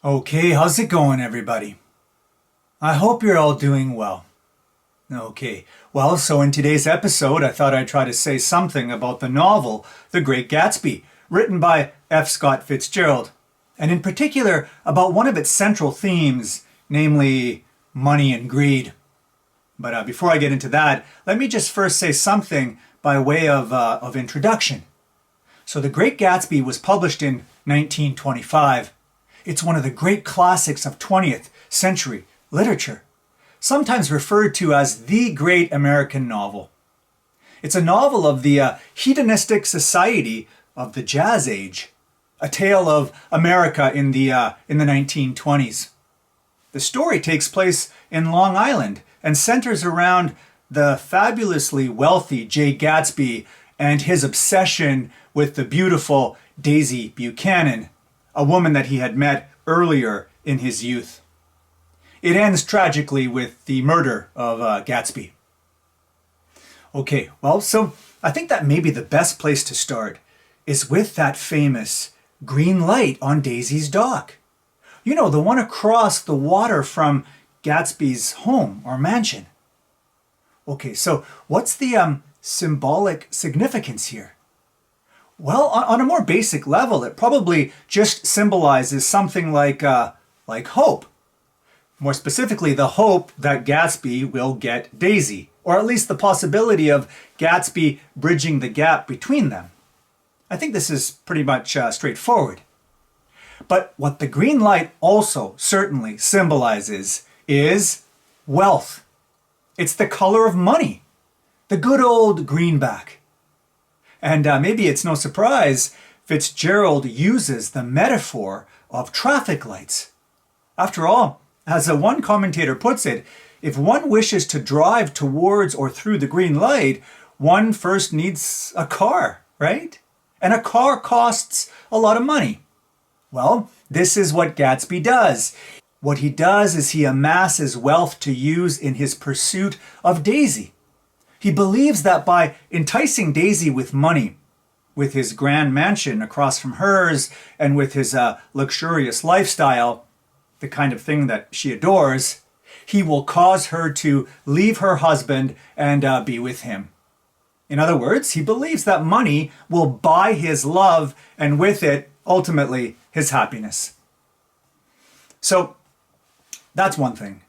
Okay, how's it going, everybody? I hope you're all doing well. Okay, well, so in today's episode, I thought I'd try to say something about the novel The Great Gatsby, written by F. Scott Fitzgerald, and in particular about one of its central themes, namely money and greed. But before I get into that, let me just first say something by way of introduction. So The Great Gatsby was published in 1925. It's one of the great classics of 20th century literature, sometimes referred to as the great American novel. It's a novel of the hedonistic society of the Jazz Age, a tale of America in the 1920s. The story takes place in Long Island and centers around the fabulously wealthy Jay Gatsby and his obsession with the beautiful Daisy Buchanan, a woman that he had met earlier in his youth. It ends tragically with the murder of Gatsby. Okay, well, so I think that maybe the best place to start is with that famous green light on Daisy's dock. You know, the one across the water from Gatsby's home or mansion. Okay, so what's the symbolic significance here? Well, on a more basic level, it probably just symbolizes something like hope. More specifically, the hope that Gatsby will get Daisy, or at least the possibility of Gatsby bridging the gap between them. I think this is pretty much straightforward. But what the green light also certainly symbolizes is wealth. It's the color of money, the good old greenback. And maybe it's no surprise Fitzgerald uses the metaphor of traffic lights. After all, as one commentator puts it, if one wishes to drive towards or through the green light, one first needs a car, right? And a car costs a lot of money. Well, this is what Gatsby does. What he does is he amasses wealth to use in his pursuit of Daisy. He believes that by enticing Daisy with money, with his grand mansion across from hers, and with his luxurious lifestyle, the kind of thing that she adores, he will cause her to leave her husband and be with him. In other words, he believes that money will buy his love, and with it, ultimately, his happiness. So, that's one thing.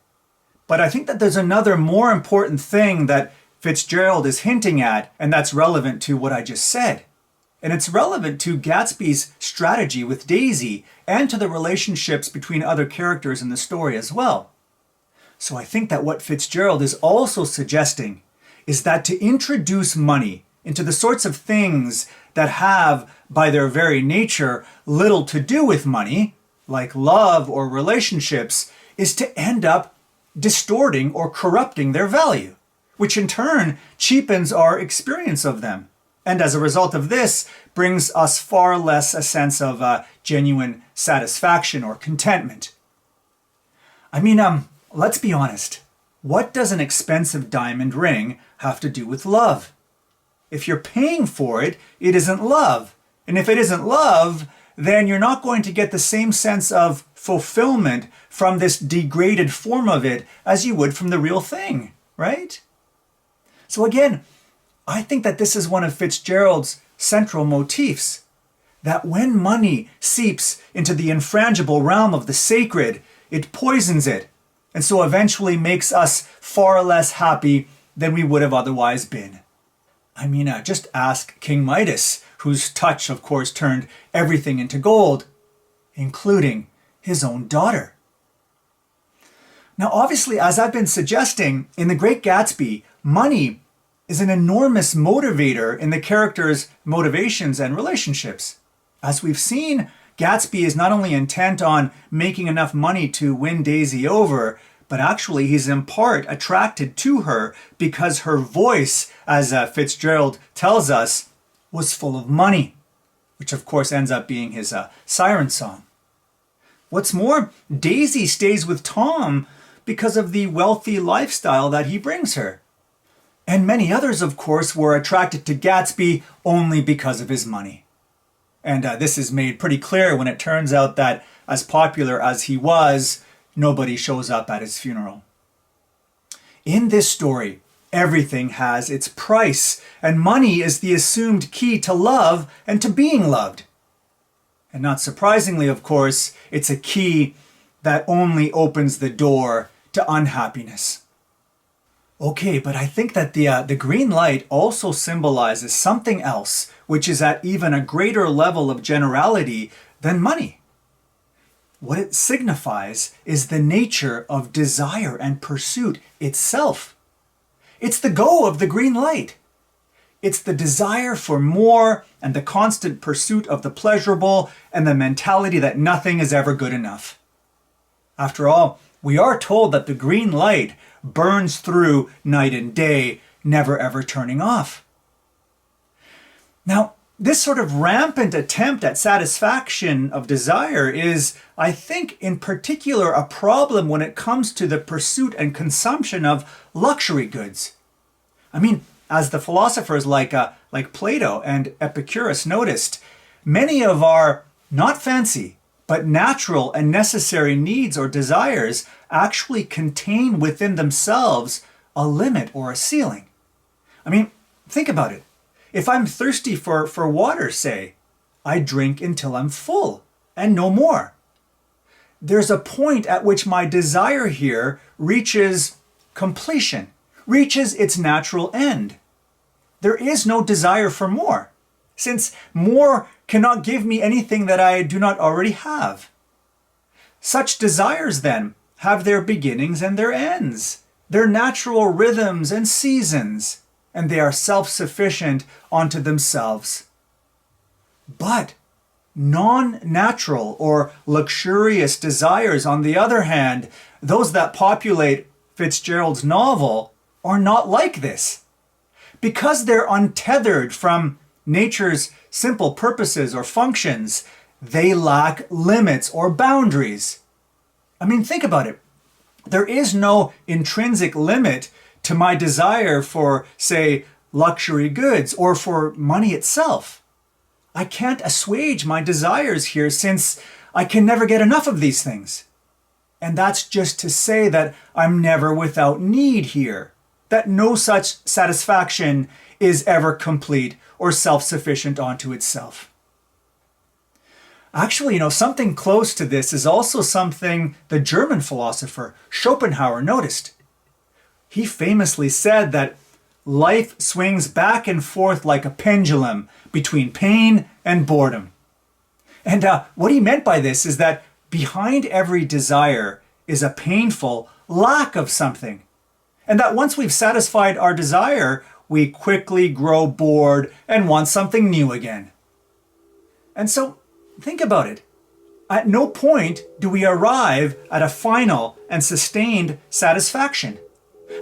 But I think that there's another more important thing that Fitzgerald is hinting at, and that's relevant to what I just said. And it's relevant to Gatsby's strategy with Daisy and to the relationships between other characters in the story as well. So I think that what Fitzgerald is also suggesting is that to introduce money into the sorts of things that have, by their very nature, little to do with money, like love or relationships, is to end up distorting or corrupting their value, which in turn cheapens our experience of them. And as a result of this, brings us far less a sense of genuine satisfaction or contentment. I mean, let's be honest. What does an expensive diamond ring have to do with love? If you're paying for it, it isn't love. And if it isn't love, then you're not going to get the same sense of fulfillment from this degraded form of it as you would from the real thing, right? So again, I think that this is one of Fitzgerald's central motifs, that when money seeps into the infrangible realm of the sacred, it poisons it, and so eventually makes us far less happy than we would have otherwise been. I mean, just ask King Midas, whose touch, of course, turned everything into gold, including his own daughter. Now, obviously, as I've been suggesting, in The Great Gatsby, money is an enormous motivator in the character's motivations and relationships. As we've seen, Gatsby is not only intent on making enough money to win Daisy over, but actually he's in part attracted to her because her voice, as Fitzgerald tells us, was full of money, which of course ends up being his siren song. What's more, Daisy stays with Tom because of the wealthy lifestyle that he brings her. And many others, of course, were attracted to Gatsby only because of his money. And this is made pretty clear when it turns out that as popular as he was, nobody shows up at his funeral. In this story, everything has its price, and money is the assumed key to love and to being loved. And not surprisingly, of course, it's a key that only opens the door to unhappiness. Okay, but I think that the green light also symbolizes something else, which is at even a greater level of generality than money. What it signifies is the nature of desire and pursuit itself. It's the go of the green light. It's the desire for more and the constant pursuit of the pleasurable and the mentality that nothing is ever good enough. After all, we are told that the green light burns through night and day, never ever turning off. Now, this sort of rampant attempt at satisfaction of desire is, I think, in particular a problem when it comes to the pursuit and consumption of luxury goods. I mean, as the philosophers like Plato and Epicurus noticed, many of our not fancy, but natural and necessary needs or desires actually contain within themselves a limit or a ceiling. I mean, think about it. If I'm thirsty for water, say, I drink until I'm full and no more. There's a point at which my desire here reaches completion, reaches its natural end. There is no desire for more, since more cannot give me anything that I do not already have. Such desires, then, have their beginnings and their ends, their natural rhythms and seasons, and they are self-sufficient unto themselves. But non-natural or luxurious desires, on the other hand, those that populate Fitzgerald's novel, are not like this. Because they're untethered from nature's simple purposes or functions, they lack limits or boundaries. I mean, think about it. There is no intrinsic limit to my desire for, say, luxury goods or for money itself. I can't assuage my desires here since I can never get enough of these things. And that's just to say that I'm never without need here, that no such satisfaction is ever complete or self-sufficient unto itself. Actually, something close to this is also something the German philosopher Schopenhauer noticed. He famously said that life swings back and forth like a pendulum between pain and boredom. And what he meant by this is that behind every desire is a painful lack of something. And that once we've satisfied our desire, we quickly grow bored and want something new again. And so, think about it. At no point do we arrive at a final and sustained satisfaction.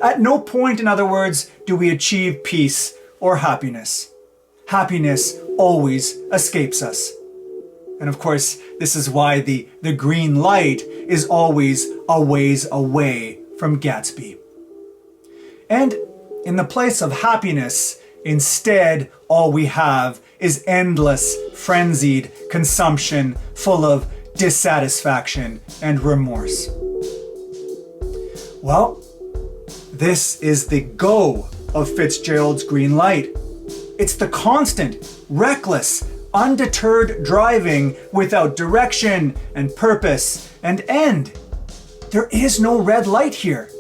At no point, in other words, do we achieve peace or happiness. Happiness always escapes us. And of course, this is why the green light is always a ways away from Gatsby. And in the place of happiness, instead, all we have is endless, frenzied consumption full of dissatisfaction and remorse. Well, this is the go of Fitzgerald's green light. It's the constant, reckless, undeterred driving without direction and purpose and end. There is no red light here.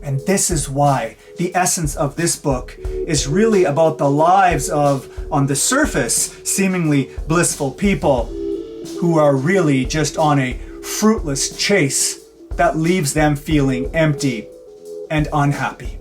And this is why the essence of this book is really about the lives of, on the surface, seemingly blissful people who are really just on a fruitless chase that leaves them feeling empty and unhappy.